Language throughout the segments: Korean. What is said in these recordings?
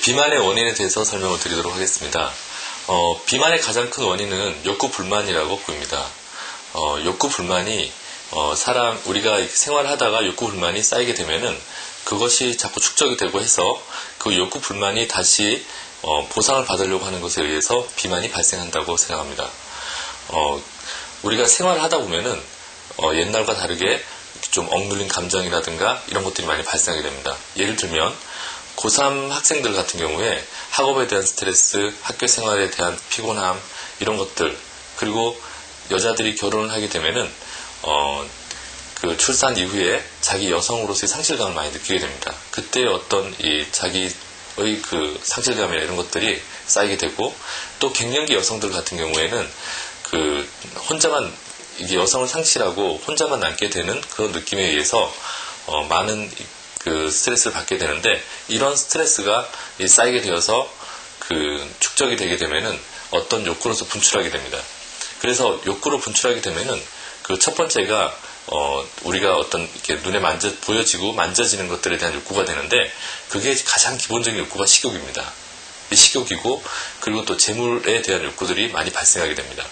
비만의 원인에 대해서 설명을 드리도록 하겠습니다. 비만의 가장 큰 원인은 욕구 불만이라고 보입니다. 욕구 불만이 우리가 생활하다가 욕구 불만이 쌓이게 되면은 그것이 자꾸 축적이 되고 해서 그 욕구 불만이 다시 보상을 받으려고 하는 것에 의해서 비만이 발생한다고 생각합니다. 우리가 생활을 하다 보면은 옛날과 다르게 좀 억눌린 감정이라든가 이런 것들이 많이 발생하게 됩니다. 예를 들면 고3 학생들 같은 경우에 학업에 대한 스트레스, 학교 생활에 대한 피곤함 이런 것들, 그리고 여자들이 결혼을 하게 되면은 그 출산 이후에 자기 여성으로서의 상실감을 많이 느끼게 됩니다. 그때 어떤 자기의 그 상실감이나 이런 것들이 쌓이게 되고, 또 갱년기 여성들 같은 경우에는 그 혼자만 이게 여성을 상실하고 혼자만 남게 되는 그런 느낌에 의해서 많은 그 스트레스를 받게 되는데, 이런 스트레스가 쌓이게 되어서 그 축적이 되게 되면은 어떤 욕구로서 분출하게 됩니다. 그래서 욕구로 분출하게 되면은 그 첫 번째가 우리가 어떤 이렇게 눈에 보여지고 만져지는 것들에 대한 욕구가 되는데, 그게 가장 기본적인 욕구가 식욕입니다. 식욕이고, 그리고 또 재물에 대한 욕구들이 많이 발생하게 됩니다.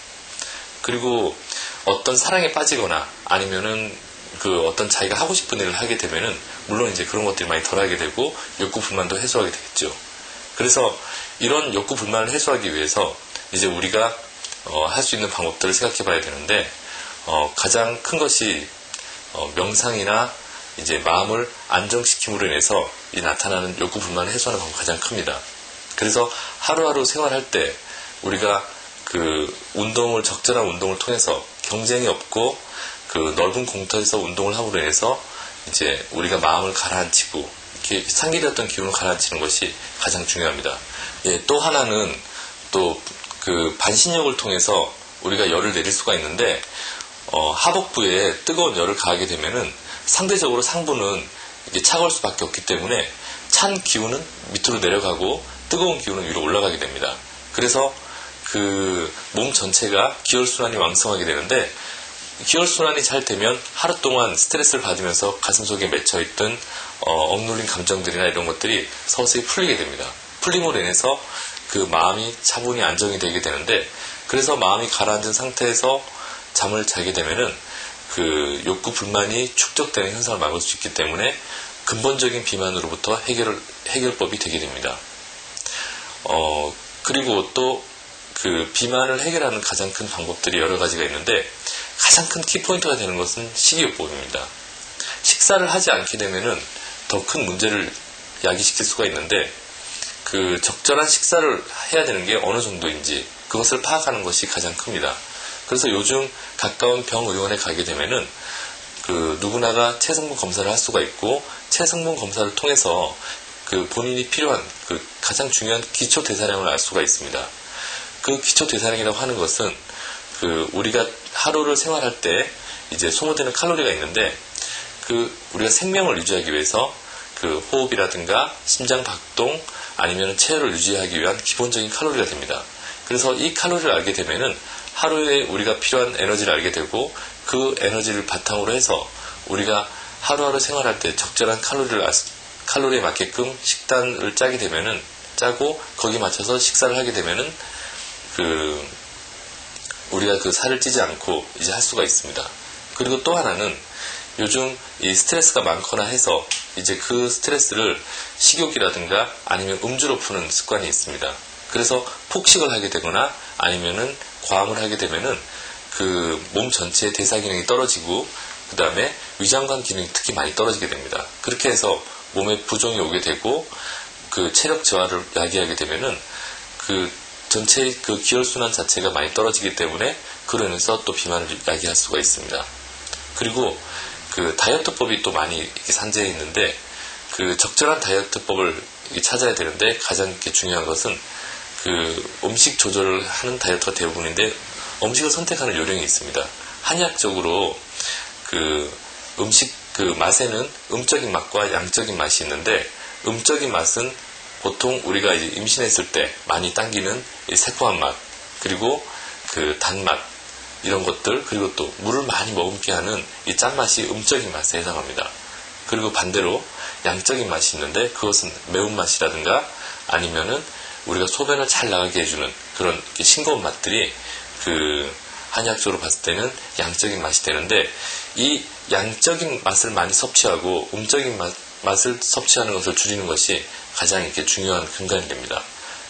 그리고 어떤 사랑에 빠지거나 아니면은 그 어떤 자기가 하고 싶은 일을 하게 되면은 물론 이제 그런 것들이 많이 덜하게 되고 욕구 불만도 해소하게 되겠죠. 그래서 이런 욕구 불만을 해소하기 위해서 이제 우리가 할 수 있는 방법들을 생각해 봐야 되는데, 가장 큰 것이 명상이나 이제 마음을 안정시킴으로 인해서 나타나는 욕구 불만을 해소하는 방법이 가장 큽니다. 그래서 하루하루 생활할 때 우리가 그 적절한 운동을 통해서 경쟁이 없고 그 넓은 공터에서 운동을 함으로 인해서 이제 우리가 마음을 가라앉히고 이렇게 상기되었던 기운을 가라앉히는 것이 가장 중요합니다. 또 하나는 또 그 반신욕을 통해서 우리가 열을 내릴 수가 있는데, 하복부에 뜨거운 열을 가하게 되면은 상대적으로 상부는 이게 차가울 수밖에 없기 때문에 찬 기운은 밑으로 내려가고 뜨거운 기운은 위로 올라가게 됩니다. 그래서 그 몸 전체가 기혈순환이 왕성하게 되는데, 기혈순환이 잘 되면 하루 동안 스트레스를 받으면서 가슴속에 맺혀있던 억눌린 감정들이나 이런 것들이 서서히 풀리게 됩니다. 풀림으로 인해서 그 마음이 차분히 안정이 되게 되는데, 그래서 마음이 가라앉은 상태에서 잠을 자게 되면은 그 욕구 불만이 축적되는 현상을 막을 수 있기 때문에 근본적인 비만으로부터 해결법이 되게 됩니다. 그리고 또 그 비만을 해결하는 가장 큰 방법들이 여러 가지가 있는데, 가장 큰 키포인트가 되는 것은 식이요법입니다. 식사를 하지 않게 되면은 더 큰 문제를 야기시킬 수가 있는데, 그 적절한 식사를 해야 되는 게 어느 정도인지 그것을 파악하는 것이 가장 큽니다. 그래서 요즘 가까운 병의원에 가게 되면은 그 누구나가 체성분 검사를 할 수가 있고, 체성분 검사를 통해서 그 본인이 필요한 그 가장 중요한 기초 대사량을 알 수가 있습니다. 그 기초 대사량이라고 하는 것은 그 우리가 하루를 생활할 때 이제 소모되는 칼로리가 있는데, 그 우리가 생명을 유지하기 위해서 그 호흡이라든가 심장 박동 아니면 체열을 유지하기 위한 기본적인 칼로리가 됩니다. 그래서 이 칼로리를 알게 되면은 하루에 우리가 필요한 에너지를 알게 되고, 그 에너지를 바탕으로 해서 우리가 하루하루 생활할 때 적절한 칼로리에 맞게끔 식단을 짜고 거기에 맞춰서 식사를 하게 되면은 우리가 그 살을 찌지 않고 이제 할 수가 있습니다. 그리고 또 하나는 요즘 이 스트레스가 많거나 해서 이제 그 스트레스를 식욕이라든가 아니면 음주로 푸는 습관이 있습니다. 그래서 폭식을 하게 되거나 아니면은 과음을 하게 되면은 그 몸 전체의 대사 기능이 떨어지고, 그 다음에 위장관 기능이 특히 많이 떨어지게 됩니다. 그렇게 해서 몸에 부종이 오게 되고, 그 체력 저하를 야기하게 되면은 그 전체의 그 기혈순환 자체가 많이 떨어지기 때문에 그로 인해서 또 비만을 야기할 수가 있습니다. 그리고 그 다이어트법이 또 많이 산재해 있는데, 그 적절한 다이어트법을 찾아야 되는데, 가장 중요한 것은 그 음식 조절을 하는 다이어트가 대부분인데, 음식을 선택하는 요령이 있습니다. 한의학적으로 그 음식 그 맛에는 음적인 맛과 양적인 맛이 있는데, 음적인 맛은 보통 우리가 이제 임신했을 때 많이 당기는 이 새콤한 맛, 그리고 그 단맛, 이런 것들, 그리고 또 물을 많이 머금게 하는 이 짠맛이 음적인 맛에 해당합니다. 그리고 반대로 양적인 맛이 있는데, 그것은 매운맛이라든가 아니면은 우리가 소변을 잘 나가게 해주는 그런 싱거운 맛들이 한의학적으로 봤을 때는 양적인 맛이 되는데, 이 양적인 맛을 많이 섭취하고 음적인 맛을 섭취하는 것을 줄이는 것이 가장 이렇게 중요한 근간이 됩니다.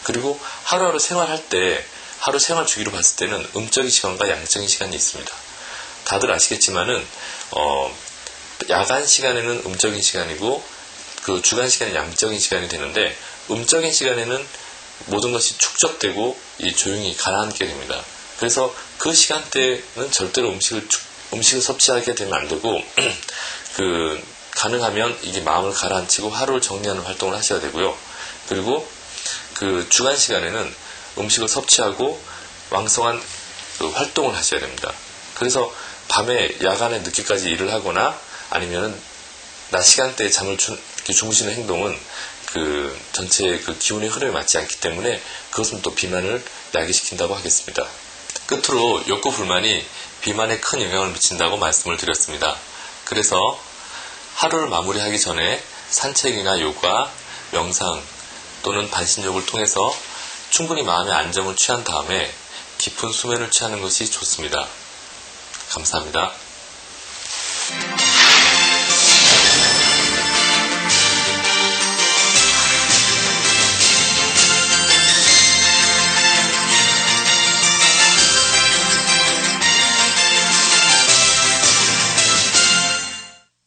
그리고 하루하루 생활할 때, 하루 생활 주기로 봤을 때는 음적인 시간과 양적인 시간이 있습니다. 다들 아시겠지만은 야간 시간에는 음적인 시간이고 주간 시간은 양적인 시간이 되는데, 음적인 시간에는 모든 것이 축적되고 조용히 가라앉게 됩니다. 그래서 그 시간대는 절대로 음식을 섭취하게 되면 안 되고 가능하면 이게 마음을 가라앉히고 하루를 정리하는 활동을 하셔야 되고요. 그리고 주간 시간에는 음식을 섭취하고 왕성한 활동을 하셔야 됩니다. 그래서 밤에 야간에 늦게까지 일을 하거나 아니면은 낮 시간대에 잠을 주무시는 행동은 전체의 기운의 흐름에 맞지 않기 때문에 그것은 또 비만을 야기시킨다고 하겠습니다. 끝으로 욕구 불만이 비만에 큰 영향을 미친다고 말씀을 드렸습니다. 그래서 하루를 마무리하기 전에 산책이나 요가, 명상 또는 반신욕을 통해서 충분히 마음의 안정을 취한 다음에 깊은 수면을 취하는 것이 좋습니다. 감사합니다.